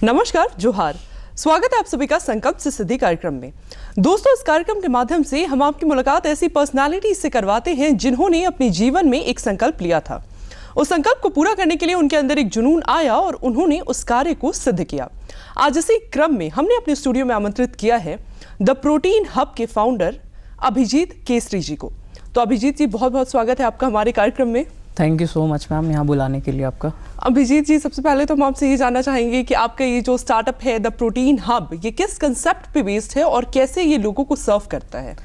नमस्कार, जोहार। स्वागत है आप सभी का संकल्प से सिद्धि कार्यक्रम में। दोस्तों, इस कार्यक्रम के माध्यम से हम आपकी मुलाकात ऐसी पर्सनालिटी से करवाते हैं जिन्होंने अपने जीवन में एक संकल्प लिया था। उस संकल्प को पूरा करने के लिए उनके अंदर एक जुनून आया और उन्होंने उस कार्य को सिद्ध किया। आज इसी क्रम में हमने अपने स्टूडियो में आमंत्रित किया है द प्रोटीन हब के फाउंडर अभिजीत केसरी जी को। तो अभिजीत जी, बहुत बहुत स्वागत है आपका हमारे कार्यक्रम में। Thank you so much ma'am, यहाँ बुलाने के लिए आपका। अभिजीत जी, सबसे पहले तो हम आपसे ये जानना चाहेंगे कि आपका ये जो स्टार्टअप है द प्रोटीन हब, ये किस कंसेप्ट पे बेस्ड है और कैसे ये लोगों को सर्व करता है?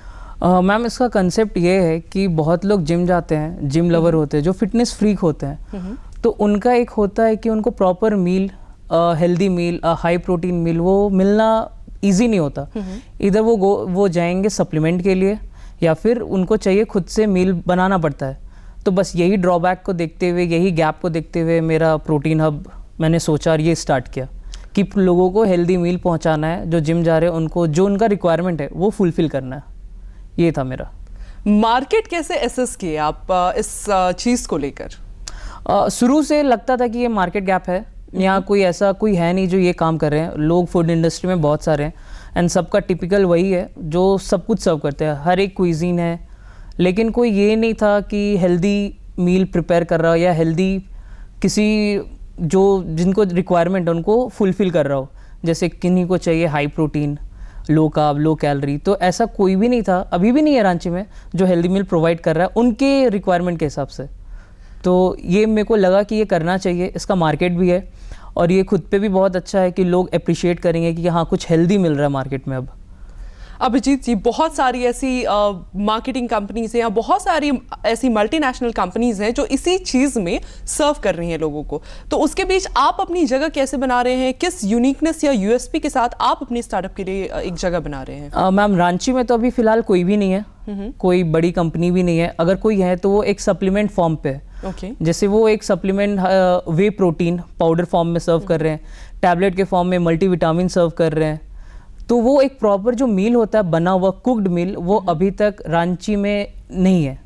मैम, इसका कंसेप्ट ये है कि बहुत लोग जिम जाते हैं, जिम लवर होते हैं, जो फिटनेस फ्रीक होते हैं, तो उनका एक होता है कि उनको proper meal, healthy meal, high protein meal वो मिलना ईजी नहीं होता। इधर वो जाएंगे सप्लीमेंट के लिए या फिर उनको चाहिए खुद से मील बनाना पड़ता है। तो बस यही ड्रॉबैक को देखते हुए, यही गैप को देखते हुए मेरा प्रोटीन हब मैंने सोचा और ये स्टार्ट किया कि लोगों को हेल्दी मील पहुंचाना है। जो जिम जा रहे हैं उनको जो उनका रिक्वायरमेंट है वो फुलफिल करना है, ये था मेरा। मार्केट कैसे एसेस किए आप इस चीज़ को लेकर? शुरू से लगता था कि ये मार्केट गैप है, यहाँ कोई है नहीं जो ये काम कर रहे हैं। लोग फूड इंडस्ट्री में बहुत सारे हैं एंड सबका टिपिकल वही है जो सब कुछ सर्व करते हैं, हर एक क्विजीन है, लेकिन कोई ये नहीं था कि हेल्दी मील प्रिपेयर कर रहा हो या हेल्दी किसी जो जिनको रिक्वायरमेंट है उनको फुलफिल कर रहा हो। जैसे किन्हीं को चाहिए high protein, low carb, low calorie, तो ऐसा कोई भी नहीं था, अभी भी नहीं है रांची में, जो हेल्दी मील प्रोवाइड कर रहा है उनके रिक्वायरमेंट के हिसाब से। तो ये मेरे को लगा कि ये करना चाहिए, इसका मार्केट भी है और ये खुद पे भी बहुत अच्छा है कि लोग अप्रिशिएट करेंगे कि हाँ कुछ हेल्दी मिल रहा है मार्केट में। अब अभिजीत जी, बहुत सारी ऐसी मार्केटिंग कंपनीज हैं या बहुत सारी ऐसी मल्टीनेशनल कंपनीज हैं जो इसी चीज़ में सर्व कर रही हैं लोगों को, तो उसके बीच आप अपनी जगह कैसे बना रहे हैं? किस यूनिकनेस या यूएसपी के साथ आप अपनी स्टार्टअप के लिए एक जगह बना रहे हैं? मैम, रांची में तो अभी फिलहाल कोई भी नहीं है, कोई बड़ी कंपनी भी नहीं है। अगर कोई है तो वो एक सप्लीमेंट फॉर्म पे है। जैसे वो एक सप्लीमेंट वे प्रोटीन पाउडर फॉर्म में सर्व कर रहे हैं, टैबलेट के फॉर्म में मल्टीविटामिन सर्व कर रहे हैं। तो वो एक प्रॉपर जो मील होता है, बना हुआ कुक्ड मील, वो अभी तक रांची में नहीं है।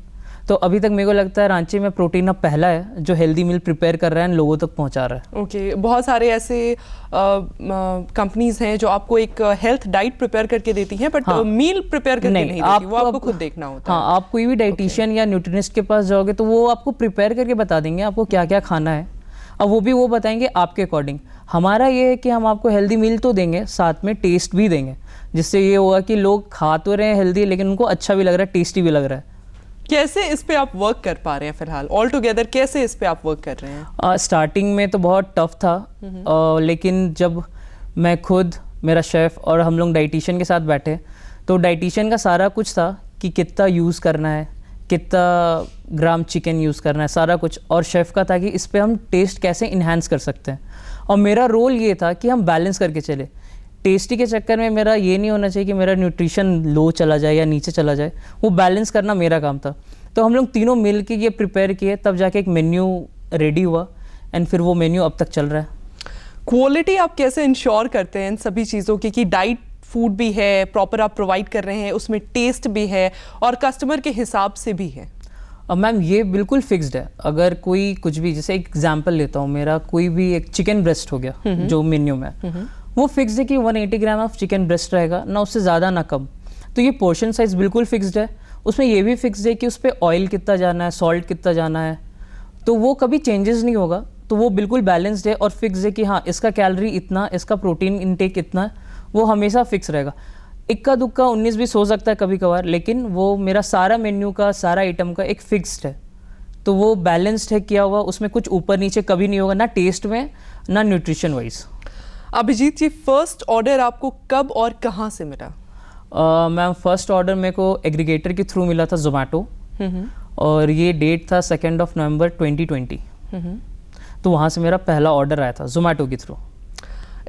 तो अभी तक मेरे को लगता है रांची में प्रोटीन हब पहला है जो हेल्दी मील प्रिपेयर कर रहा है, लोगों तक पहुंचा रहा है। ओके, बहुत सारे ऐसे कंपनीज हैं जो आपको एक हेल्थ डाइट प्रिपेयर करके देती हैं, बट मील प्रिपेयर करके नहीं देती, वो आपको खुद देखना होता है। हाँ, आप कोई भी डाइटिशियन या न्यूट्रिनिस्ट के पास जाओगे तो वो आपको प्रिपेयर करके बता देंगे आपको क्या क्या खाना है, और वो भी वो बताएंगे आपके अकॉर्डिंग। हमारा ये है कि हम आपको हेल्दी मील तो देंगे, साथ में टेस्ट भी देंगे, जिससे ये होगा कि लोग खा तो रहे हैं हेल्दी, लेकिन उनको अच्छा भी लग रहा है, टेस्टी भी लग रहा है। कैसे इस पे आप वर्क कर पा रहे हैं फिलहाल ऑल टुगेदर? कैसे इस पे आप वर्क कर रहे हैं? स्टार्टिंग में तो बहुत टफ था, लेकिन जब मैं खुद, मेरा शेफ़ और हम लोग डाइटिशियन के साथ बैठे तो डाइटिशियन का सारा कुछ था कि कितना यूज़ करना है, कितना ग्राम चिकन यूज़ करना है, सारा कुछ, और शेफ़ का था कि इस पे हम टेस्ट कैसे इन्हांस कर सकते हैं। और मेरा रोल ये था कि हम बैलेंस करके चले। टेस्टी के चक्कर में मेरा ये नहीं होना चाहिए कि मेरा न्यूट्रिशन लो चला जाए या नीचे चला जाए, वो बैलेंस करना मेरा काम था। तो हम लोग तीनों मिल के ये प्रिपेयर किए, तब जाके एक मेन्यू रेडी हुआ एंड फिर वो मेन्यू अब तक चल रहा है। क्वालिटी आप कैसे इंश्योर करते हैं इन सभी चीज़ों की कि डाइट फूड भी है, प्रॉपर आप प्रोवाइड कर रहे हैं, उसमें टेस्ट भी है और कस्टमर के हिसाब से भी है? मैम, ये बिल्कुल फिक्स्ड है। अगर कोई कुछ भी, जैसे एक एग्जांपल लेता हूँ, मेरा कोई भी एक चिकन ब्रेस्ट हो गया जो मेन्यू में, वो फिक्स्ड है कि 180 ग्राम ऑफ चिकन ब्रेस्ट रहेगा, ना उससे ज़्यादा ना कम। तो ये पोर्शन साइज बिल्कुल फिक्स्ड है। उसमें ये भी फिक्स्ड है कि उस पर ऑयल कितना जाना है, सॉल्ट कितना जाना है, तो वो कभी चेंजेस नहीं होगा। तो वो बिल्कुल बैलेंस्ड है और फिक्स्ड है कि हाँ इसका कैलोरी इतना, इसका प्रोटीन इनटेक इतना, वो हमेशा फिक्स रहेगा। इक्का दुक्का 19-20 हो सकता है कभी कभार, लेकिन वो मेरा सारा मेन्यू का, सारा आइटम का एक फिक्स्ड है। तो वो बैलेंस्ड है किया हुआ, उसमें कुछ ऊपर नीचे कभी नहीं होगा, ना टेस्ट में ना न्यूट्रिशन वाइज। अभिजीत जी, फर्स्ट ऑर्डर आपको कब और कहाँ से मिला? मैम, फर्स्ट ऑर्डर मेरे को एग्रीगेटर के थ्रू मिला था, जोमेटो, और ये डेट था 2 नवंबर 2020। तो वहाँ से मेरा पहला ऑर्डर आया था जोमेटो के थ्रू।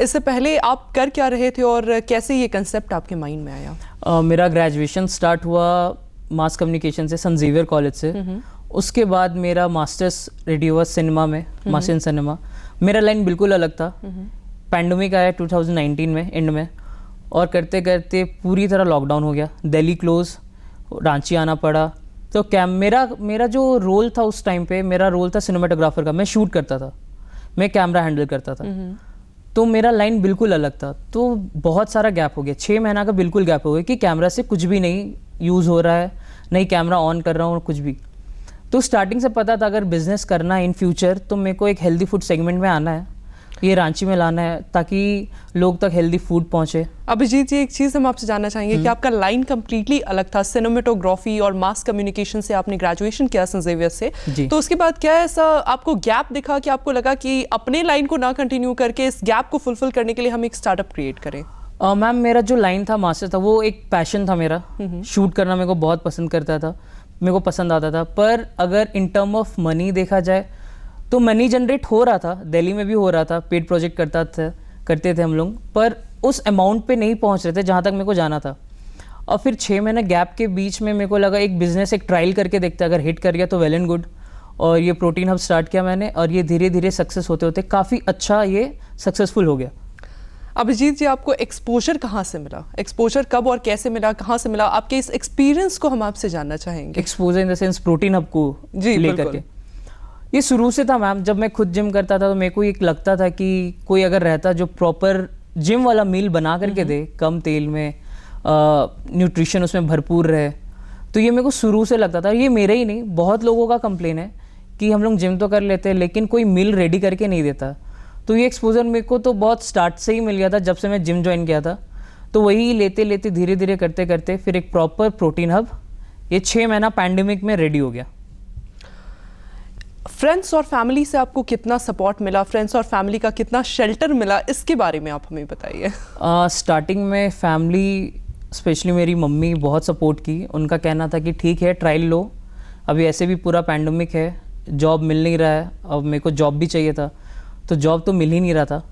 इससे पहले आप कर क्या रहे थे और कैसे ये कंसेप्ट आपके माइंड में आया? मेरा ग्रेजुएशन स्टार्ट हुआ मास कम्युनिकेशन से, सन ज़ेवियर कॉलेज से। उसके बाद मेरा मास्टर्स रेडी हुआ सिनेमा में, मास्टर इन सिनेमा। मेरा लाइन बिल्कुल अलग था। पैंडमिक आया 2019 में, एंड में, और करते करते पूरी तरह लॉकडाउन हो गया, दिल्ली क्लोज, रांची आना पड़ा। तो मेरा जो रोल था उस टाइम पे, मेरा रोल था सिनेमाटोग्राफर का। मैं शूट करता था, मैं कैमरा हैंडल करता था। तो मेरा लाइन बिल्कुल अलग था। तो बहुत सारा गैप हो गया, 6 महीना का बिल्कुल गैप हो गया कि कैमरा से कुछ भी नहीं यूज़ हो रहा है, नहीं कैमरा ऑन कर रहा हूँ कुछ भी। तो स्टार्टिंग से पता था अगर बिजनेस करना है इन फ्यूचर तो मेरे को एक हेल्दी फूड सेगमेंट में आना है, ये रांची में लाना है ताकि लोग तक हेल्दी फूड पहुंचे। अभिजीत जी, एक चीज़ हम आपसे जानना चाहेंगे कि आपका लाइन कम्प्लीटली अलग था, सिनेमेटोग्राफी और मास कम्युनिकेशन से आपने ग्रेजुएशन किया सेंट ज़ेवियर से। जी। तो उसके बाद क्या ऐसा आपको गैप दिखा कि आपको लगा कि अपने लाइन को ना कंटिन्यू करके इस गैप को फुलफिल करने के लिए हम एक स्टार्टअप क्रिएट करें? मैम मेरा जो लाइन था मास्टर था वो एक पैशन था मेरा, शूट करना मेरे को बहुत पसंद करता था, मेरे को पसंद आता था। पर अगर इन टर्म ऑफ मनी देखा जाए तो मनी जनरेट हो रहा था, दिल्ली में भी हो रहा था, पेड प्रोजेक्ट करते थे हम लोग, पर उस अमाउंट पे नहीं पहुंच रहे थे जहाँ तक मेरे को जाना था। और फिर 6 महीने गैप के बीच में मेरे को लगा एक बिजनेस एक ट्रायल करके देखते, अगर हिट कर गया तो वेल एंड गुड। और ये प्रोटीन हब स्टार्ट किया मैंने और ये धीरे धीरे सक्सेस होते होते काफ़ी अच्छा ये सक्सेसफुल हो गया। अभिजीत जी, आपको एक्सपोजर कहाँ से मिला? एक्सपोजर कब और कैसे मिला, कहाँ से मिला? आपके इस एक्सपीरियंस को हम आपसे जानना चाहेंगे। Exposure in the sense protein hub को जी, लेकर बिल्कुल। के ये शुरू से था मैम। जब मैं खुद जिम करता था तो मेरे को एक लगता था कि कोई अगर रहता जो प्रॉपर जिम वाला मील बना करके दे, कम तेल में, न्यूट्रिशन उसमें भरपूर रहे, तो ये मेरे को शुरू से लगता था। ये मेरे ही नहीं, बहुत लोगों का कंप्लेन है कि हम लोग जिम तो कर लेते हैं लेकिन कोई मील रेडी करके नहीं देता। तो ये एक्सपोजर मेरे को तो बहुत स्टार्ट से ही मिल गया था जब से मैं जिम ज्वाइन किया था। तो वही लेते लेते धीरे धीरे करते करते फिर एक प्रॉपर प्रोटीन हब ये 6 महीना पैंडेमिक में रेडी हो गया। फ्रेंड्स और फैमिली से आपको कितना सपोर्ट मिला, फ्रेंड्स और फैमिली का कितना शेल्टर मिला, इसके बारे में आप हमें बताइए। स्टार्टिंग में फैमिली स्पेशली मेरी मम्मी बहुत सपोर्ट की। उनका कहना था कि ठीक है ट्रायल लो, अभी ऐसे भी पूरा पैंडेमिक है, जॉब मिल नहीं रहा है, अब मेरे को जॉब भी चाहिए था तो जॉब तो मिल ही नहीं रहा था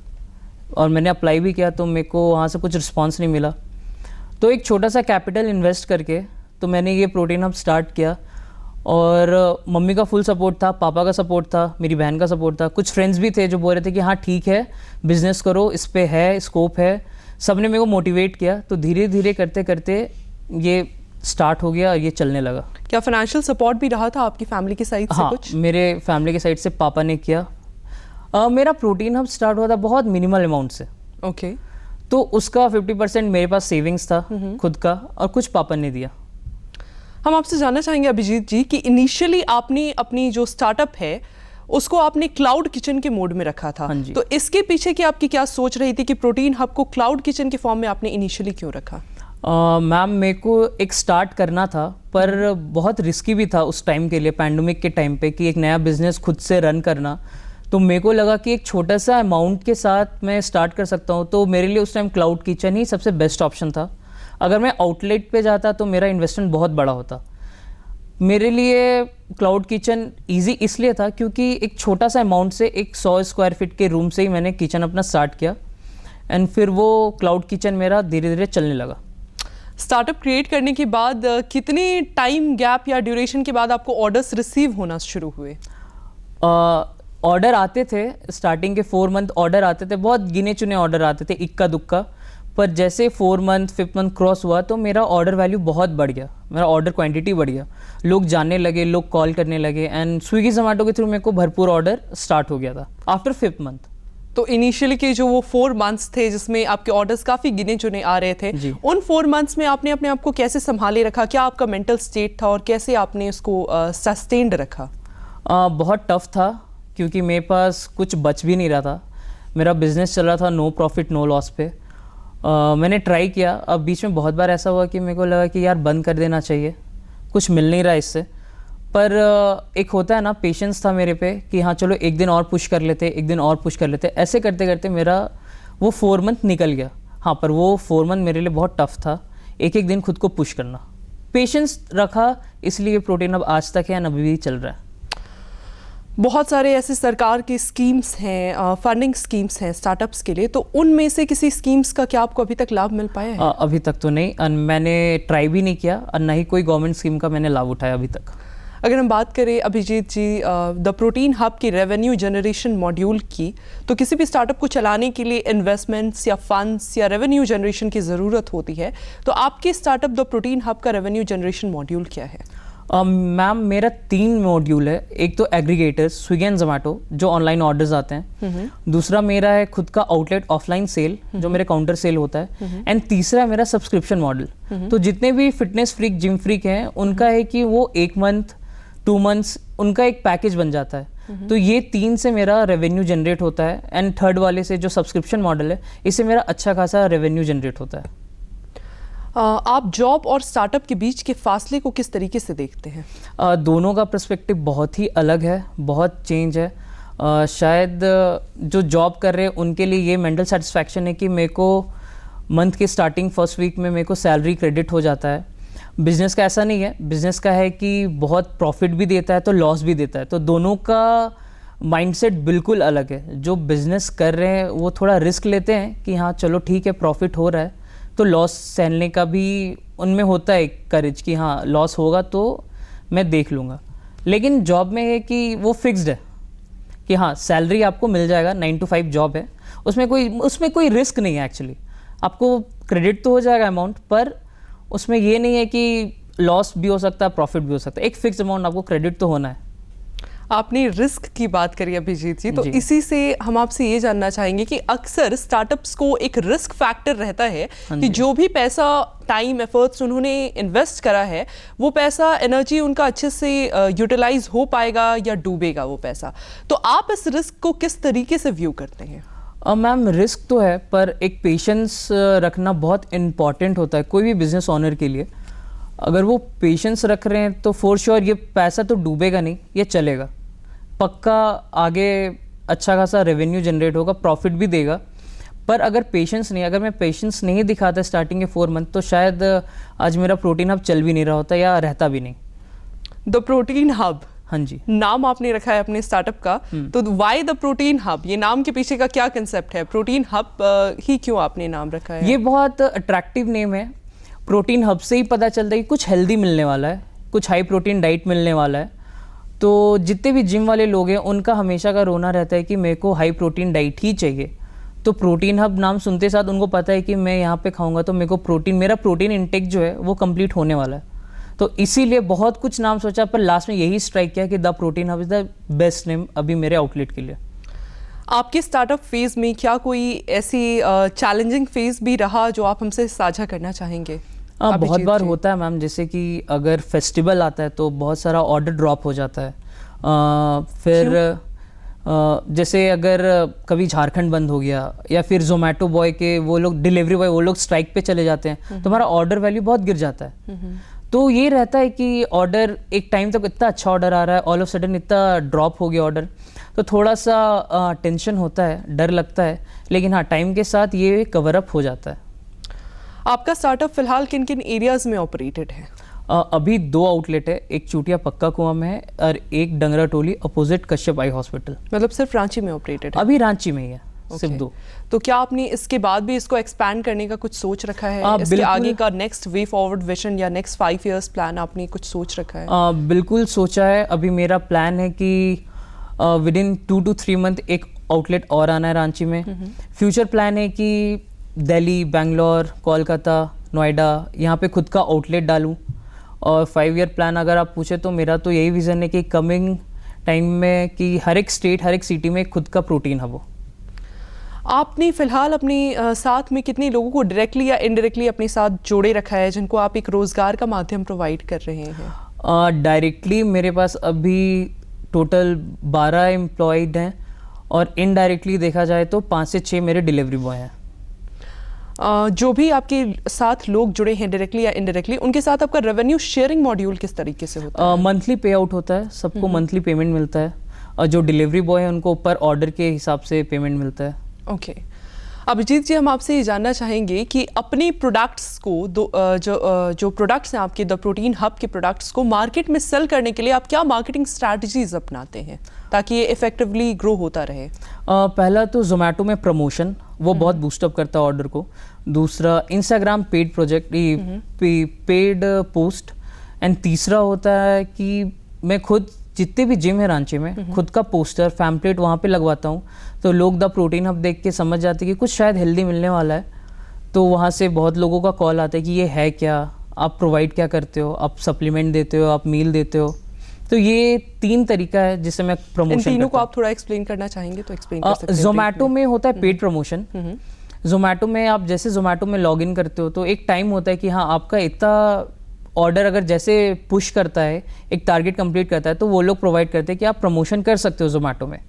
और मैंने अप्लाई भी किया तो मेरे को वहाँ से कुछ रिस्पॉन्स नहीं मिला। तो एक छोटा सा कैपिटल इन्वेस्ट करके तो मैंने ये प्रोटीन हब स्टार्ट किया और मम्मी का फुल सपोर्ट था, पापा का सपोर्ट था, मेरी बहन का सपोर्ट था, कुछ फ्रेंड्स भी थे जो बोल रहे थे कि हाँ ठीक है बिजनेस करो, इस पे है स्कोप है। सब ने मेरे को मोटिवेट किया तो धीरे धीरे करते करते ये स्टार्ट हो गया और ये चलने लगा। क्या फाइनेंशियल सपोर्ट भी रहा था आपकी फैमिली की साइड से? हाँ, कुछ मेरे फैमिली की साइड से पापा ने किया। मेरा प्रोटीन हब स्टार्ट हुआ था बहुत मिनिमल अमाउंट से। ओके। तो उसका 50% मेरे पास सेविंग्स था खुद का और कुछ पापा ने दिया। हम आपसे जानना चाहेंगे अभिजीत जी कि इनिशियली आपने अपनी जो स्टार्टअप है उसको आपने क्लाउड किचन के मोड में रखा था। हाँ जी। तो इसके पीछे की आपकी क्या सोच रही थी कि प्रोटीन हब को क्लाउड किचन के फॉर्म में आपने इनिशियली क्यों रखा? मैम मेरे को एक स्टार्ट करना था पर बहुत रिस्की भी था उस टाइम के लिए, पैंडेमिक के टाइम पे, कि एक नया बिजनेस खुद से रन करना। तो मेरे को लगा कि एक छोटा सा अमाउंट के साथ मैं स्टार्ट कर सकता हूँ, तो मेरे लिए उस टाइम क्लाउड किचन ही सबसे बेस्ट ऑप्शन था। अगर मैं आउटलेट पे जाता तो मेरा इन्वेस्टमेंट बहुत बड़ा होता। मेरे लिए क्लाउड किचन इजी इसलिए था क्योंकि एक छोटा सा अमाउंट से एक 100 स्क्वायर फीट के रूम से ही मैंने किचन अपना स्टार्ट किया एंड फिर वो क्लाउड किचन मेरा धीरे धीरे चलने लगा। स्टार्टअप क्रिएट करने के बाद कितने टाइम गैप या ड्यूरेशन के बाद आपको ऑर्डर्स रिसीव होना शुरू हुए? ऑर्डर आते थे, स्टार्टिंग के 4 मंथ ऑर्डर आते थे, बहुत गिने चुने ऑर्डर आते थे, इक्का दुक्का। पर जैसे 4 मंथ 5th मंथ क्रॉस हुआ तो मेरा ऑर्डर वैल्यू बहुत बढ़ गया, मेरा ऑर्डर क्वांटिटी बढ़ गया, लोग जानने लगे, लोग कॉल करने लगे एंड स्विगी जोमेटो के थ्रू मेरे को भरपूर ऑर्डर स्टार्ट हो गया था आफ्टर 5th मंथ। तो इनिशियली के जो वो 4 मंथ्स थे जिसमें आपके ऑर्डर्स काफ़ी गिने चुने आ रहे थे, उन 4 मंथ्स में आपने अपने आप को कैसे संभाले रखा? क्या आपका मेंटल स्टेट था और कैसे आपने उसको सस्टेन्ड रखा? बहुत टफ था क्योंकि मेरे पास कुछ बच भी नहीं रहा था, मेरा बिजनेस चल रहा था नो प्रॉफिट नो लॉस पे। मैंने ट्राई किया, अब बीच में बहुत बार ऐसा हुआ कि मेरे को लगा कि यार बंद कर देना चाहिए, कुछ मिल नहीं रहा इससे। पर एक होता है ना, पेशेंस था मेरे पे कि हाँ चलो एक दिन और पुश कर लेते, एक दिन और पुश कर लेते, ऐसे करते करते मेरा वो 4 मंथ निकल गया। हाँ, पर वो 4 मंथ मेरे लिए बहुत टफ था, एक एक दिन खुद को पुश करना। पेशेंस रखा, इसलिए प्रोटीन अब आज तक है और अभी भी चल रहा है। बहुत सारे ऐसे सरकार की स्कीम्स हैं, फंडिंग स्कीम्स हैं स्टार्टअप्स के लिए, तो उनमें से किसी स्कीम्स का क्या आपको अभी तक लाभ मिल पाया है? अभी तक तो नहीं, और मैंने ट्राई भी नहीं किया और ना ही कोई गवर्नमेंट स्कीम का मैंने लाभ उठाया अभी तक। अगर हम बात करें अभिजीत जी द प्रोटीन हब की रेवेन्यू जनरेशन मॉड्यूल की, तो किसी भी स्टार्टअप को चलाने के लिए इन्वेस्टमेंट्स या फंड्स या रेवेन्यू जनरेशन की ज़रूरत होती है, तो आपके स्टार्टअप द प्रोटीन हब का रेवेन्यू जनरेशन मॉड्यूल क्या है? मैम मेरा 3 मॉड्यूल है। एक तो एग्रीगेटर्स स्विगी एंड जोमेटो जो ऑनलाइन ऑर्डर्स आते हैं, दूसरा मेरा है खुद का आउटलेट ऑफलाइन सेल जो मेरे काउंटर सेल होता है, एंड तीसरा है मेरा सब्सक्रिप्शन मॉडल। तो जितने भी फिटनेस फ्रीक जिम फ्रीक हैं उनका है कि वो 1 मंथ 2 मंथ्स उनका एक पैकेज बन जाता है। तो ये 3 से मेरा रेवेन्यू जनरेट होता है, एंड थर्ड वाले से जो सब्सक्रिप्शन मॉडल है इससे मेरा अच्छा खासा रेवेन्यू जनरेट होता है। आप जॉब और स्टार्टअप के बीच के फासले को किस तरीके से देखते हैं? दोनों का पर्सपेक्टिव बहुत ही अलग है, बहुत चेंज है। शायद जो जॉब कर रहे हैं उनके लिए ये मेंटल सेटिस्फैक्शन है कि मेरे को मंथ के स्टार्टिंग फर्स्ट वीक में मेरे को सैलरी क्रेडिट हो जाता है। बिजनेस का ऐसा नहीं है, बिजनेस का है कि बहुत प्रॉफिट भी देता है तो लॉस भी देता है, तो दोनों का माइंडसेट बिल्कुल अलग है। जो बिजनेस कर रहे हैं वो थोड़ा रिस्क लेते हैं कि हाँ चलो ठीक है प्रॉफिट हो रहा है, तो लॉस सहने का भी उनमें होता है करेज कि हाँ लॉस होगा तो मैं देख लूँगा। लेकिन जॉब में है कि वो फिक्स्ड है कि हाँ सैलरी आपको मिल जाएगा, 9 to 5 जॉब है, उसमें कोई रिस्क नहीं है। एक्चुअली आपको क्रेडिट तो हो जाएगा अमाउंट, पर उसमें ये नहीं है कि लॉस भी हो सकता है प्रॉफिट भी हो सकता है, एक फिक्स अमाउंट आपको क्रेडिट तो होना है। आपने रिस्क की बात करी अभिजीत जी, तो जी। इसी से हम आपसे ये जानना चाहेंगे कि अक्सर स्टार्टअप्स को एक रिस्क फैक्टर रहता है कि जो भी पैसा टाइम एफर्ट्स उन्होंने इन्वेस्ट करा है वो पैसा एनर्जी उनका अच्छे से यूटिलाइज हो पाएगा या डूबेगा वो पैसा। तो आप इस रिस्क को किस तरीके से व्यू करते हैं? मैम रिस्क तो है, पर एक पेशेंस रखना बहुत इम्पॉर्टेंट होता है कोई भी बिजनेस ओनर के लिए। अगर वो पेशेंस रख रहे हैं तो फॉर श्योर ये पैसा तो डूबेगा नहीं, ये चलेगा पक्का, आगे अच्छा खासा रेवेन्यू जनरेट होगा, प्रॉफिट भी देगा। पर अगर मैं पेशेंस नहीं दिखाता स्टार्टिंग के 4 मंथ, तो शायद आज मेरा प्रोटीन हब चल भी नहीं रहा होता या रहता भी नहीं। द प्रोटीन हब, हाँ जी, नाम आपने रखा है अपने स्टार्टअप का, तो वाई द प्रोटीन हब, ये नाम के पीछे का क्या कंसेप्ट है? प्रोटीन हब ही क्यों आपने नाम रखा है? ये बहुत अट्रैक्टिव नेम है। प्रोटीन हब से ही पता चलता है कि कुछ हेल्दी मिलने वाला है, कुछ हाई प्रोटीन डाइट मिलने वाला है। तो जितने भी जिम वाले लोग हैं उनका हमेशा का रोना रहता है कि मेरे को हाई प्रोटीन डाइट ही चाहिए। तो प्रोटीन हब नाम सुनते साथ उनको पता है कि मैं यहाँ पे खाऊंगा तो मेरे को मेरा प्रोटीन इंटेक जो है वो कंप्लीट होने वाला है। तो इसीलिए बहुत कुछ नाम सोचा, पर लास्ट में यही स्ट्राइक किया कि the protein hub is the best name अभी मेरे आउटलेट के लिए। आपके स्टार्टअप फेज में क्या कोई ऐसी चैलेंजिंग फेज भी रहा जो आप हमसे साझा करना चाहेंगे? बहुत बार होता है मैम, जैसे कि अगर फेस्टिवल आता है तो बहुत सारा ऑर्डर ड्रॉप हो जाता है। फिर जैसे अगर कभी झारखंड बंद हो गया या फिर जोमेटो बॉय के वो लोग डिलीवरी बॉय वो लोग स्ट्राइक पे चले जाते हैं तो हमारा ऑर्डर वैल्यू बहुत गिर जाता है। तो ये रहता है कि ऑर्डर एक टाइम तक इतना अच्छा ऑर्डर आ रहा है, ऑल ऑफ सडन इतना ड्रॉप हो गया ऑर्डर, तो थोड़ा सा टेंशन होता है, डर लगता है। लेकिन हाँ टाइम के साथ ये कवर अप हो जाता है। आपका स्टार्टअप फिलहाल किन किन एरियाज में ऑपरेटेड है? अभी 2 आउटलेट है, एक चूटिया पक्का कुआं में है और एक डंगरा टोली अपोजिट कश्यप आई हॉस्पिटल। मतलब सिर्फ रांची में ऑपरेटेड है? अभी रांची में ही है, सिर्फ 2। तो क्या आपने इसके बाद भी इसको एक्सपैंड करने का कुछ सोच रखा है? इसके आगे का नेक्स्ट वे फॉरवर्ड विजन या नेक्स्ट 5 इयर्स प्लान आपने कुछ सोच रखा है? बिल्कुल सोचा है। अभी मेरा प्लान है कि विद इन 2 to 3 मंथ एक आउटलेट और आना है रांची में। फ्यूचर प्लान है कि दिल्ली, बेंगलोर, कोलकाता, नोएडा यहाँ पे खुद का आउटलेट डालूँ। और 5 ईयर प्लान अगर आप पूछे तो मेरा तो यही विज़न है कि कमिंग टाइम में कि हर एक स्टेट हर एक सिटी में खुद का प्रोटीन हब हो। आपने फिलहाल अपने साथ में कितने लोगों को डायरेक्टली या इनडायरेक्टली अपने साथ जोड़े रखा है जिनको आप एक रोज़गार का माध्यम प्रोवाइड कर रहे हैं? डायरेक्टली मेरे पास अभी टोटल 12 एम्प्लॉयड हैं और इनडायरेक्टली देखा जाए तो 5 से 6 मेरे डिलीवरी बॉय हैं। जो भी आपके साथ लोग जुड़े हैं डायरेक्टली या इनडायरेक्टली, उनके साथ आपका रेवेन्यू शेयरिंग मॉड्यूल किस तरीके से होता है? मंथली पे आउट होता है, सबको मंथली पेमेंट मिलता है और जो डिलीवरी बॉय है उनको पर ऑर्डर के हिसाब से पेमेंट मिलता है। ओके अभिजीत जी, हम आपसे ये जानना चाहेंगे कि अपने प्रोडक्ट्स को जो प्रोडक्ट्स हैं आपके द प्रोटीन हब के प्रोडक्ट्स को मार्केट में सेल करने के लिए आप क्या मार्केटिंग स्ट्रैटेजीज अपनाते हैं ताकि ये इफेक्टिवली ग्रो होता रहे? पहला तो जोमेटो में प्रमोशन, वो बहुत बूस्टअप करता है ऑर्डर को। दूसरा Instagram paid project, paid post. And तीसरा होता है कि मैं खुद जितने भी जिम है रांची में खुद का पोस्टर पैम्पलेट वहाँ पे लगवाता हूँ, तो लोग द प्रोटीन हब देख के समझ जाते हैं कि कुछ शायद हेल्दी मिलने वाला है। तो वहाँ से बहुत लोगों का कॉल आता है कि ये है क्या, आप प्रोवाइड क्या करते हो, आप सप्लीमेंट देते हो, आप मील देते हो। तो ये 3 तरीका है जिससे मैं इन प्रमोशन तीनों को करता आप थोड़ा एक्सप्लेन करना चाहेंगे तो एक्सप्लेन कर हूँ। सकते हैं। जोमेटो में होता है पेड प्रमोशन। जोमेटो में आप जैसे जोमेटो में लॉग इन करते हो तो एक टाइम होता है कि हाँ आपका इतना ऑर्डर अगर जैसे पुश करता है, एक टारगेट कंप्लीट करता है, तो वो लोग प्रोवाइड करते हैं कि आप प्रमोशन कर सकते हो जोमेटो में।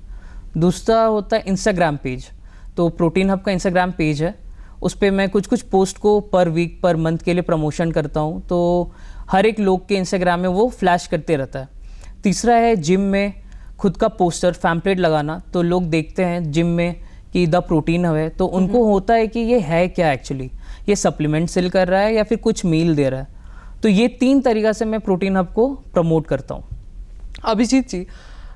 दूसरा होता है इंस्टाग्राम पेज। तो प्रोटीन हब का इंस्टाग्राम पेज है, उस पर मैं कुछ कुछ पोस्ट को पर वीक पर मंथ के लिए प्रमोशन करता हूँ, तो हर एक लोग के इंस्टाग्राम में वो फ्लैश करते रहता है। तीसरा है जिम में खुद का पोस्टर पैम्पलेट लगाना, तो लोग देखते हैं जिम में कि द प्रोटीन हब है, तो उनको होता है कि ये है क्या एक्चुअली, ये सप्लीमेंट सेल कर रहा है या फिर कुछ मील दे रहा है। तो ये 3 तरीका से मैं प्रोटीन हब को प्रमोट करता हूँ। अभिजीत जी,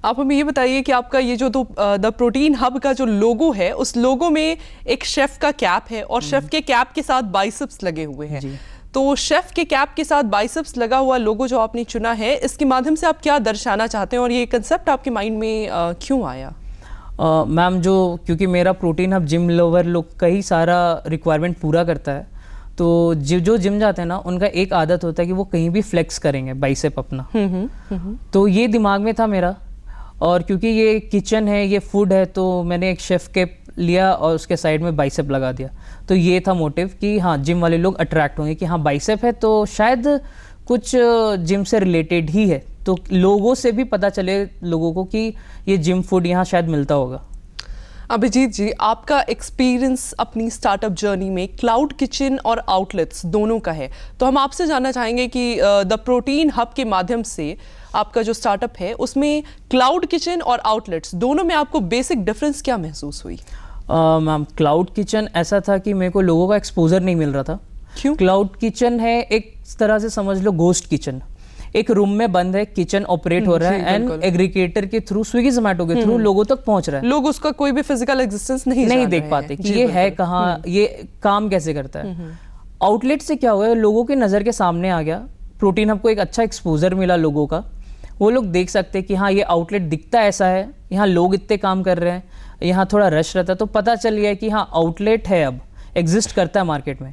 आप हमें ये बताइए कि आपका ये जो द प्रोटीन हब का जो लोगो है, उस लोगो में एक शेफ का कैप है और शेफ के कैप के साथ बाइसेप्स लगे हुए हैं। तो शेफ के कैप के साथ बाइसेप्स लगा हुआ लोगो जो आपने चुना है, इसके माध्यम से आप क्या दर्शाना चाहते हैं और ये कंसेप्ट आपके माइंड में क्यों आया? मैम, जो क्योंकि मेरा प्रोटीन हब जिम लवर लोग का ही सारा रिक्वायरमेंट पूरा करता है, तो जो जिम जाते हैं ना, उनका एक आदत होता है कि वो कहीं भी फ्लेक्स करेंगे बाइसेप अपना। तो ये दिमाग में था मेरा, और क्योंकि ये किचन है, ये फूड है, तो मैंने एक शेफ कैप लिया और उसके साइड में बाइसेप लगा दिया। तो ये था मोटिव कि हाँ जिम वाले लोग अट्रैक्ट होंगे कि हाँ बाइसेप है तो शायद कुछ जिम से रिलेटेड ही है, तो लोगों से भी पता चले लोगों को कि ये जिम फूड यहाँ शायद मिलता होगा। अभिजीत जी, आपका एक्सपीरियंस अपनी स्टार्टअप जर्नी में क्लाउड किचन और आउटलेट्स दोनों का है, तो हम आपसे जानना चाहेंगे कि द प्रोटीन हब के माध्यम से आपका जो स्टार्टअप है उसमें क्लाउड किचन और आउटलेट्स दोनों में आपको बेसिक डिफरेंस क्या महसूस हुई? मैम, क्लाउड किचन ऐसा था कि मेरे को लोगों का एक्सपोजर नहीं मिल रहा था। क्यों? क्लाउड किचन है एक तरह से समझ लो घोस्ट किचन। एक रूम में बंद है, किचन ऑपरेट हो रहा है एंड एग्रीगेटर के थ्रू, स्विगी जोमेटो के थ्रू लोगों तक पहुंच रहा है। लोग उसका कोई भी फिजिकल एग्जिस्टेंस नहीं देख पाते कि ये है कहाँ, ये काम कैसे करता है। आउटलेट से क्या हुआ, लोगों की नज़र के सामने आ गया, प्रोटीन हब को एक अच्छा एक्सपोजर मिला लोगों का। वो लोग देख सकते हैं कि हाँ ये आउटलेट दिखता ऐसा है, यहाँ लोग इतने काम कर रहे हैं, यहाँ थोड़ा रश रहता है, तो पता चल गया कि हाँ आउटलेट है, अब एग्जिस्ट करता है मार्केट में।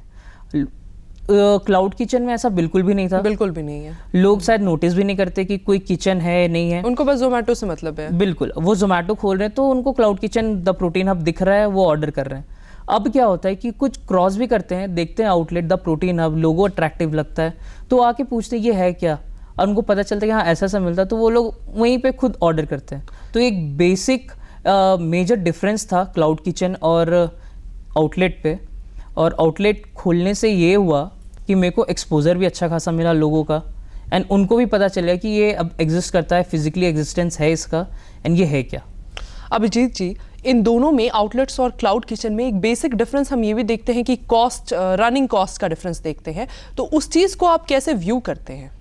क्लाउड किचन में ऐसा बिल्कुल भी नहीं था। बिल्कुल भी नहीं है। लोग शायद नोटिस भी नहीं करते कि कोई किचन है नहीं है, उनको बस जोमेटो से मतलब है। बिल्कुल, वो जोमेटो खोल रहे हैं तो उनको cloud kitchen the protein hub दिख रहा है, वो ऑर्डर कर रहे हैं। अब क्या होता है कि कुछ क्रॉस भी करते हैं, देखते हैं outlet the protein hub, logo attractive लगता है, तो आके पूछते हैं ये है क्या, और उनको पता चलता है कि हाँ ऐसा ऐसा मिलता है, तो वो लोग वहीं पे खुद ऑर्डर करते हैं। तो एक बेसिक मेजर डिफरेंस था क्लाउड किचन और आउटलेट पे। और आउटलेट खोलने से ये हुआ कि मेरे को एक्सपोजर भी अच्छा खासा मिला लोगों का, एंड उनको भी पता चला कि ये अब एग्जिस्ट करता है, फिजिकली एग्जिस्टेंस है इसका, एंड ये है क्या। अभिजीत जी, इन दोनों में आउटलेट्स और क्लाउड किचन में एक बेसिक डिफरेंस हम ये भी देखते हैं कि कॉस्ट, रनिंग कॉस्ट का डिफरेंस देखते हैं, तो उस चीज़ को आप कैसे व्यू करते हैं?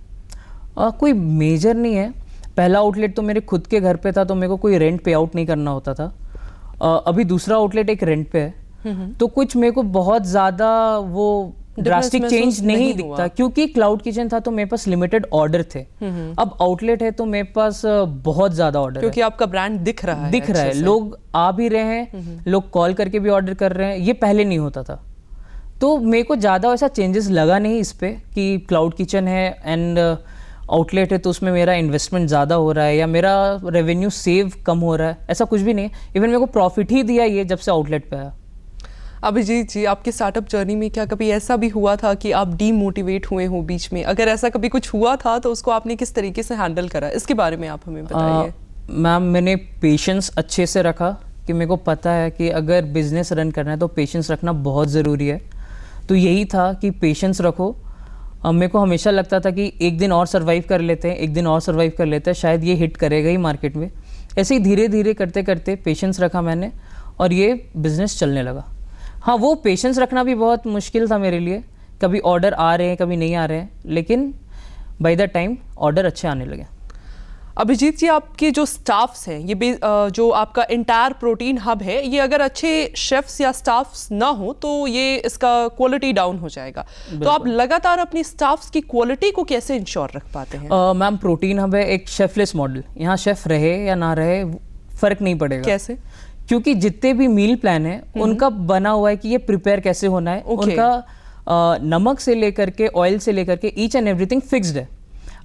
कोई मेजर नहीं है। पहला आउटलेट तो मेरे खुद के घर पे था, तो मेरे को कोई रेंट पे आउट नहीं करना होता था। अभी दूसरा आउटलेट एक रेंट पे है, तो कुछ मेरे को बहुत ज़्यादा वो ड्रास्टिक चेंज नहीं दिखता, क्योंकि क्लाउड किचन था तो मेरे पास लिमिटेड ऑर्डर थे। अब आउटलेट है तो मेरे पास बहुत ज़्यादा ऑर्डर, क्योंकि आपका ब्रांड दिख रहा है, लोग आ भी रहे हैं, लोग कॉल करके भी ऑर्डर कर रहे हैं, ये पहले नहीं होता था। तो मेरे को ज़्यादा ऐसा चेंजेस लगा नहीं इस पे कि क्लाउड किचन है एंड आउटलेट है तो उसमें मेरा इन्वेस्टमेंट ज़्यादा हो रहा है या मेरा रेवेन्यू सेव कम हो रहा है, ऐसा कुछ भी नहीं है। इवन मेरे को प्रॉफिट ही दिया ये जब से आउटलेट पे आया। अभिजीत जी, आपके स्टार्टअप जर्नी में क्या कभी ऐसा भी हुआ था कि आप डीमोटिवेट हुए हो बीच में? अगर ऐसा कभी कुछ हुआ था तो उसको आपने किस तरीके से हैंडल करा, इसके बारे में आप हमें बताइए। मैम, मैंने पेशेंस अच्छे से रखा कि मेरे को पता है कि अगर बिजनेस रन करना है तो पेशेंस रखना बहुत ज़रूरी है। तो यही था कि पेशेंस रखो। मेरे को हमेशा लगता था कि एक दिन और सर्वाइव कर लेते हैं, एक दिन और सर्वाइव कर लेते हैं, शायद ये हिट करेगा ही मार्केट में। ऐसे ही धीरे धीरे करते करते पेशेंस रखा मैंने और ये बिज़नेस चलने लगा। हाँ, वो पेशेंस रखना भी बहुत मुश्किल था मेरे लिए, कभी ऑर्डर आ रहे हैं कभी नहीं आ रहे हैं, लेकिन बाय द टाइम ऑर्डर अच्छे आने लगे। अभिजीत जी, आपके जो स्टाफ्स हैं, ये जो आपका इंटायर प्रोटीन हब है, ये अगर अच्छे शेफ्स या स्टाफ्स ना हो तो ये इसका क्वालिटी डाउन हो जाएगा। तो आप लगातार अपनी स्टाफ्स की क्वालिटी को कैसे इंश्योर रख पाते हैं? मैम, प्रोटीन हब है एक शेफलेस मॉडल, यहाँ शेफ रहे या ना रहे फर्क नहीं पड़ेगा। कैसे? क्योंकि जितने भी मील प्लान है उनका बना हुआ है कि ये प्रिपेयर कैसे होना है, उनका नमक से लेकर के ऑयल से लेकर के ईच एंड एवरीथिंग फिक्स्ड है।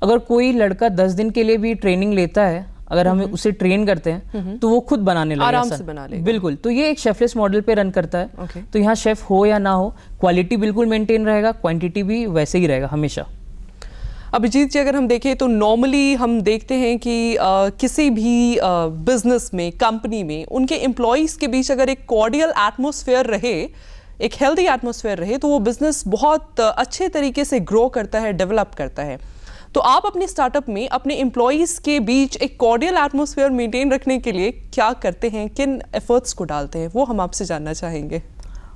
अगर कोई लड़का 10 दिन के लिए भी ट्रेनिंग लेता है, अगर हमें उसे ट्रेन करते हैं तो वो खुद बनाने लगेगा, आराम से बना लेगा। बिल्कुल। तो ये एक शेफलेस मॉडल पे रन करता है। Okay. तो यहाँ शेफ हो या ना हो, क्वालिटी बिल्कुल मेंटेन रहेगा, क्वांटिटी भी वैसे ही रहेगा हमेशा। अभिजीत जी, अगर हम देखें तो नॉर्मली हम देखते हैं कि किसी भी बिजनेस में, कंपनी में, उनके एम्प्लॉयज़ के बीच अगर एक कॉर्डियल एटमॉस्फेयर रहे, एक हेल्दी एटमॉस्फेयर रहे, तो वो बिजनेस बहुत अच्छे तरीके से ग्रो करता है, डेवलप करता है। तो आप अपने स्टार्टअप में अपने एम्प्लॉयज़ के बीच एक कॉर्डियल एटमॉस्फेयर मेंटेन रखने के लिए क्या करते हैं, किन एफर्ट्स को डालते हैं, वो हम आपसे जानना चाहेंगे।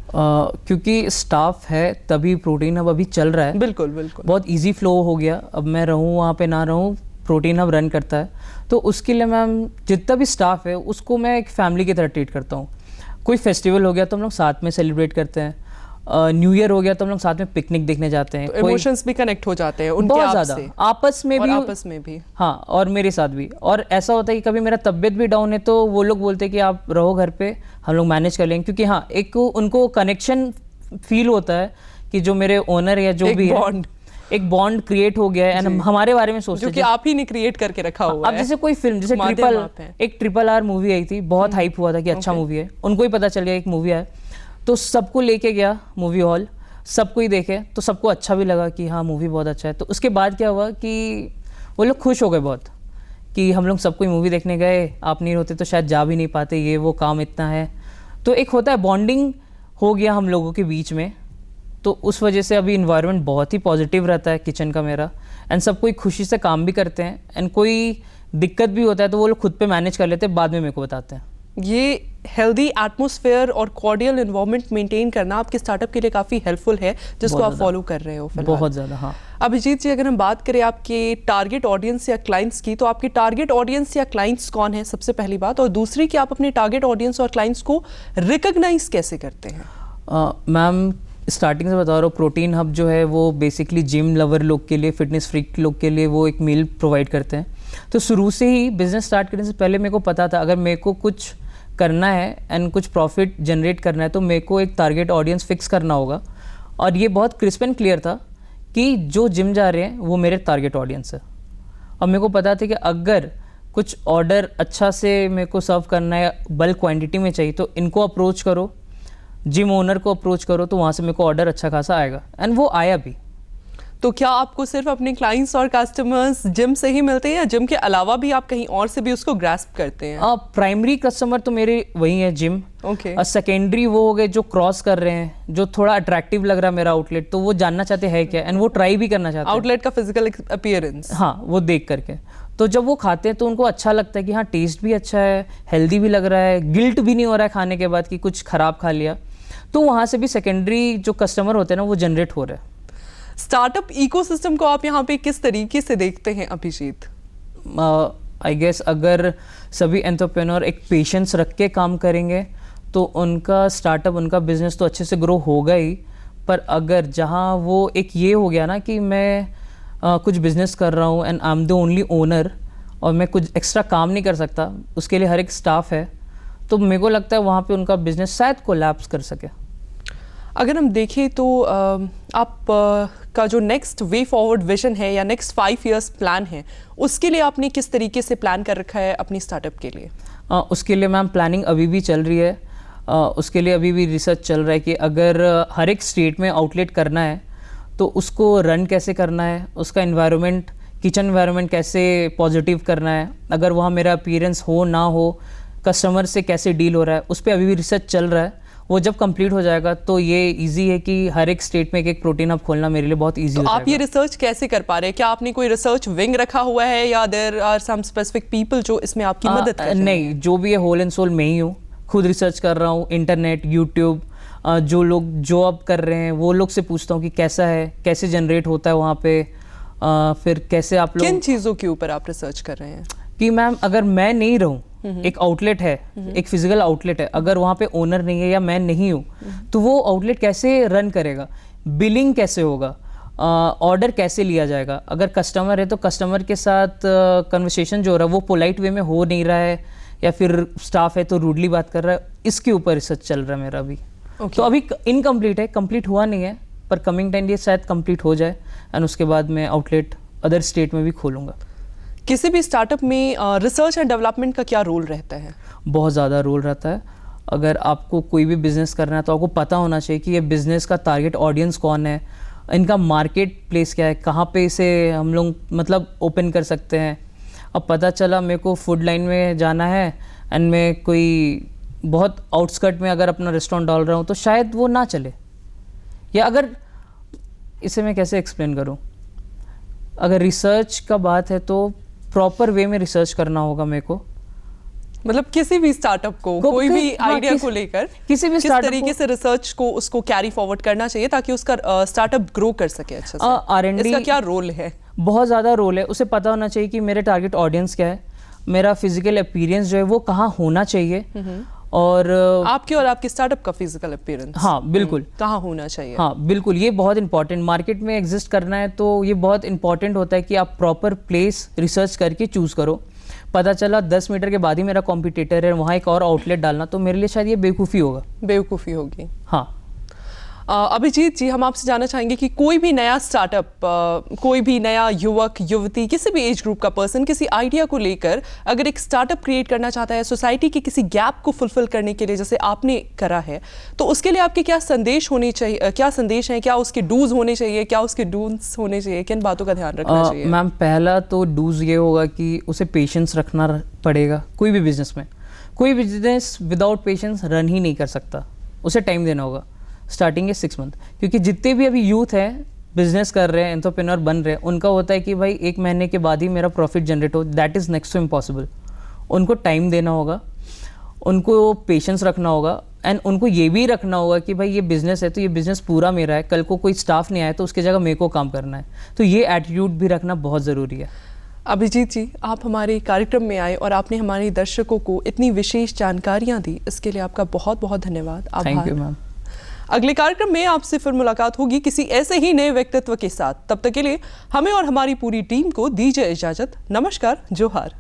क्योंकि स्टाफ है तभी प्रोटीन हब अभी चल रहा है। बिल्कुल बिल्कुल। बहुत इजी फ्लो हो गया, अब मैं रहूँ वहाँ पे ना रहूँ, प्रोटीन हब रन करता है। तो उसके लिए मैम जितना भी स्टाफ है उसको मैं एक फैमिली की तरह ट्रीट करता हूँ। कोई फेस्टिवल हो गया तो हम लोग साथ में सेलिब्रेट करते हैं, न्यू ईयर हो गया तो हम लोग साथ में पिकनिक देखने जाते हैं। तो इमोशंस भी कनेक्ट हो जाते हैं उनके बहुत आप ज़्यादा, से, आपस में और भी, आपस में भी। हाँ, और मेरे साथ भी। और ऐसा होता है कि कभी मेरा तबीयत भी डाउन है तो वो लोग बोलते हैं कि आप रहो घर पे, हम लोग मैनेज कर लेंगे। क्योंकि हाँ, एक उनको कनेक्शन फील होता है कि जो मेरे ओनर या जो भी है, एक बॉन्ड क्रिएट हो गया है एंड हमारे बारे में सोचते हैं, जो कि आप ही ने क्रिएट करके रखा हुआ है। अब जैसे कोई फिल्म, जैसे ट्रिपल आर मूवी आई थी, बहुत हाइप हुआ था कि अच्छा मूवी है, उनको ही पता चल गया एक मूवी है, तो सबको लेके गया मूवी हॉल, सबको ही देखे, तो सबको अच्छा भी लगा कि हाँ मूवी बहुत अच्छा है। तो उसके बाद क्या हुआ कि वो लोग खुश हो गए बहुत कि हम लोग सबको मूवी देखने गए, आप नहीं होते तो शायद जा भी नहीं पाते, ये वो काम इतना है। तो एक होता है बॉन्डिंग हो गया हम लोगों के बीच में। तो उस वजह से अभी इन्वायरमेंट बहुत ही पॉजिटिव रहता है किचन का मेरा, एंड सब कोई खुशी से काम भी करते हैं, एंड कोई दिक्कत भी होता है तो वो लोग खुद पे मैनेज कर लेते हैं, बाद में मेरे को बताते हैं। ये हेल्दी एटमॉस्फेयर और कॉर्डियल एनवायरनमेंट मेंटेन करना आपके स्टार्टअप के लिए काफ़ी हेल्पफुल है, जिसको आप फॉलो कर रहे हो फिलहाल। बहुत ज़्यादा, हाँ। अभिजीत जी, अगर हम बात करें आपके टारगेट ऑडियंस या क्लाइंट्स की, तो आपके टारगेट ऑडियंस या क्लाइंट्स कौन है, सबसे पहली बात, और दूसरी कि आप अपने टारगेट ऑडियंस और क्लाइंट्स को रिकॉग्नाइज कैसे करते हैं? मैम स्टार्टिंग से बता रहा हूँ, प्रोटीन हब जो है वो बेसिकली जिम लवर लोग के लिए, फिटनेस फ्रीक लोग के लिए वो एक मील प्रोवाइड करते हैं। तो शुरू से ही बिजनेस स्टार्ट करने से पहले मेरे को पता था अगर मेरे को कुछ करना है एंड कुछ प्रॉफिट जनरेट करना है तो मेरे को एक टारगेट ऑडियंस फिक्स करना होगा। और ये बहुत क्रिस्प एंड क्लियर था कि जो जिम जा रहे हैं वो मेरे टारगेट ऑडियंस है। और मेरे को पता था कि अगर कुछ ऑर्डर अच्छा से मेरे को सर्व करना है, बल्क क्वांटिटी में चाहिए, तो इनको अप्रोच करो, जिम ओनर को अप्रोच करो, तो वहाँ से मेरे को ऑर्डर अच्छा खासा आएगा, एंड वो आया भी। तो क्या आपको सिर्फ अपने क्लाइंट्स और कस्टमर्स जिम से ही मिलते हैं, या जिम के अलावा भी आप कहीं और से भी उसको ग्रास्प करते हैं? प्राइमरी कस्टमर तो मेरे वही है, जिम। ओके। और सेकेंडरी वो हो गए जो क्रॉस कर रहे हैं, जो थोड़ा अट्रैक्टिव लग रहा है मेरा आउटलेट, तो वो जानना चाहते हैं क्या, एंड वो ट्राई भी करना चाहते हैं आउटलेट का फिजिकल अपीयरेंस। हाँ, वो देख करके। तो जब वो खाते हैं तो उनको अच्छा लगता है कि हाँ टेस्ट भी अच्छा है, हेल्दी भी लग रहा है, गिल्ट भी नहीं हो रहा है खाने के बाद कि कुछ खराब खा लिया। तो वहाँ से भी सेकेंडरी जो कस्टमर होते हैं ना, वो जनरेट हो रहे हैं। स्टार्टअप इकोसिस्टम को आप यहाँ पे किस तरीके से देखते हैं अभिजीत? आई गेस अगर सभी एंटरप्रेन्योर एक पेशेंस रख के काम करेंगे तो उनका स्टार्टअप, उनका बिजनेस तो अच्छे से ग्रो होगा ही। पर अगर जहाँ वो एक ये हो गया ना कि मैं कुछ बिजनेस कर रहा हूँ and I am the only owner और मैं कुछ एक्स्ट्रा काम नहीं कर सकता, उसके लिए हर एक स्टाफ है, तो मेरे को लगता है वहाँ पे उनका बिजनेस शायद कोलैप्स कर सके। अगर हम देखें तो आप का जो नेक्स्ट वे फॉरवर्ड विजन है या नेक्स्ट 5 इयर्स प्लान है, उसके लिए आपने किस तरीके से प्लान कर रखा है अपनी स्टार्टअप के लिए? उसके लिए मैम प्लानिंग अभी भी चल रही है। उसके लिए अभी भी रिसर्च चल रहा है कि अगर हर एक स्टेट में आउटलेट करना है तो उसको रन कैसे करना है, उसका एनवायरनमेंट, किचन एनवायरनमेंट कैसे पॉजिटिव करना है, अगर वहाँ मेरा अपीयरेंस हो ना हो, कस्टमर से कैसे डील हो रहा है, उस पर अभी भी रिसर्च चल रहा है। वो जब कंप्लीट हो जाएगा तो ये इजी है कि हर एक स्टेट में एक प्रोटीन हब खोलना मेरे लिए बहुत इजी हो जाएगा। आप ये रिसर्च कैसे कर पा रहे हैं? क्या आपने कोई रिसर्च विंग रखा हुआ है या there are some specific people जो इसमें आपकी मदद कर रहे हैं? नहीं, जो भी है होल एंड सोल मैं ही हूँ, खुद रिसर्च कर रहा हूँ, इंटरनेट, यूट्यूब, जो लोग जॉब कर रहे हैं वो लोग से पूछता हूँ कि कैसा है, कैसे जनरेट होता है वहाँ पे, फिर कैसे आप लोग, किन चीज़ों के ऊपर आप रिसर्च कर रहे हैं? कि मैम अगर मैं नहीं रहूँ, एक आउटलेट है, एक फिजिकल आउटलेट है, अगर वहाँ पे ओनर नहीं है या मैं नहीं हूँ तो वो आउटलेट कैसे रन करेगा, बिलिंग कैसे होगा, ऑर्डर कैसे लिया जाएगा, अगर कस्टमर है तो कस्टमर के साथ कन्वर्सेशन जो हो रहा है वो पोलाइट वे में हो नहीं रहा है, या फिर स्टाफ है तो रूडली बात कर रहा है, इसके ऊपर रिसर्च चल रहा है मेरा अभी। तो अभी इनकम्प्लीट है, कंप्लीट हुआ नहीं है, पर कमिंग 10 डेज शायद कंप्लीट हो जाए एंड उसके बाद मैं आउटलेट अदर स्टेट में भी खोलूँगा। किसी भी स्टार्टअप में रिसर्च एंड डेवलपमेंट का क्या रोल रहता है? बहुत ज़्यादा रोल रहता है। अगर आपको कोई भी बिज़नेस करना है तो आपको पता होना चाहिए कि ये बिज़नेस का टारगेट ऑडियंस कौन है, इनका मार्केट प्लेस क्या है, कहाँ पे इसे हम लोग मतलब ओपन कर सकते हैं। अब पता चला मेरे को फूड लाइन में जाना है एंड मैं कोई बहुत आउटस्कर्ट में अगर अपना रेस्टोरेंट डाल रहा हूँ तो शायद वो ना चले। या अगर इसे मैं कैसे एक्सप्लेन करूँ, अगर रिसर्च का बात है तो प्रॉपर वे में रिसर्च करना होगा मेरे को। मतलब किसी भी स्टार्टअप को कोई भी आइडिया को लेकर किसी भी किस तरीके से रिसर्च को उसको कैरी फॉरवर्ड करना चाहिए ताकि उसका स्टार्टअप ग्रो कर सके अच्छे से। R&D इसका क्या रोल है? बहुत ज़्यादा रोल है। उसे पता होना चाहिए कि मेरे टारगेट ऑडियंस क्या है, मेरा फिजिकल अपीयरेंस जो है वो कहाँ होना चाहिए, और आपके और आपके स्टार्टअप का फिजिकल अपीयरेंस हाँ बिल्कुल कहाँ होना चाहिए। हाँ बिल्कुल, ये बहुत इंपॉर्टेंट, मार्केट में एग्जिस्ट करना है तो ये बहुत इंपॉर्टेंट होता है कि आप प्रॉपर प्लेस रिसर्च करके चूज़ करो। पता चला 10 मीटर के बाद ही मेरा कॉम्पिटिटर है, वहाँ एक और आउटलेट डालना, तो मेरे लिए शायद ये बेवकूफ़ी होगा। बेवकूफ़ी होगी। हाँ। अभिजीत जी, हम आपसे जानना चाहेंगे कि कोई भी नया स्टार्टअप, कोई भी नया युवक युवती, किसी भी एज ग्रुप का पर्सन किसी आइडिया को लेकर अगर एक स्टार्टअप क्रिएट करना चाहता है सोसाइटी के किसी गैप को फुलफिल करने के लिए, जैसे आपने करा है, तो उसके लिए आपके क्या संदेश होने चाहिए, क्या संदेश हैं, क्या उसके डूज होने चाहिए, क्या उसके डून्स होने चाहिए, किन बातों का ध्यान रखना चाहिए? मैम, पहला तो डूज ये होगा कि उसे पेशेंस रखना पड़ेगा। कोई भी बिजनेस में, कोई बिजनेस विदाउट पेशेंस रन ही नहीं कर सकता, उसे टाइम देना होगा। स्टार्टिंग है 6 मंथ, क्योंकि जितने भी अभी यूथ हैं बिजनेस कर रहे हैं, एंटरप्रेन्योर बन रहे हैं, उनका होता है कि भाई 1 महीने के बाद ही मेरा प्रॉफिट जनरेट हो। That is next to impossible. उनको टाइम देना होगा, उनको पेशेंस रखना होगा एंड उनको ये भी रखना होगा कि भाई ये बिज़नेस है तो ये बिज़नेस पूरा मेरा है, कल को कोई स्टाफ नहीं आया तो उसकी जगह मेरे को काम करना है। तो ये एटीट्यूड भी रखना बहुत ज़रूरी है। अभिजीत जी, आप हमारे कार्यक्रम में आए और आपने हमारे दर्शकों को इतनी विशेष जानकारियाँ दी, इसके लिए आपका बहुत बहुत धन्यवाद। Thank you ma'am. अगले कार्यक्रम में आपसे फिर मुलाकात होगी किसी ऐसे ही नए व्यक्तित्व के साथ। तब तक के लिए हमें और हमारी पूरी टीम को दीजिए इजाजत। नमस्कार, जोहार।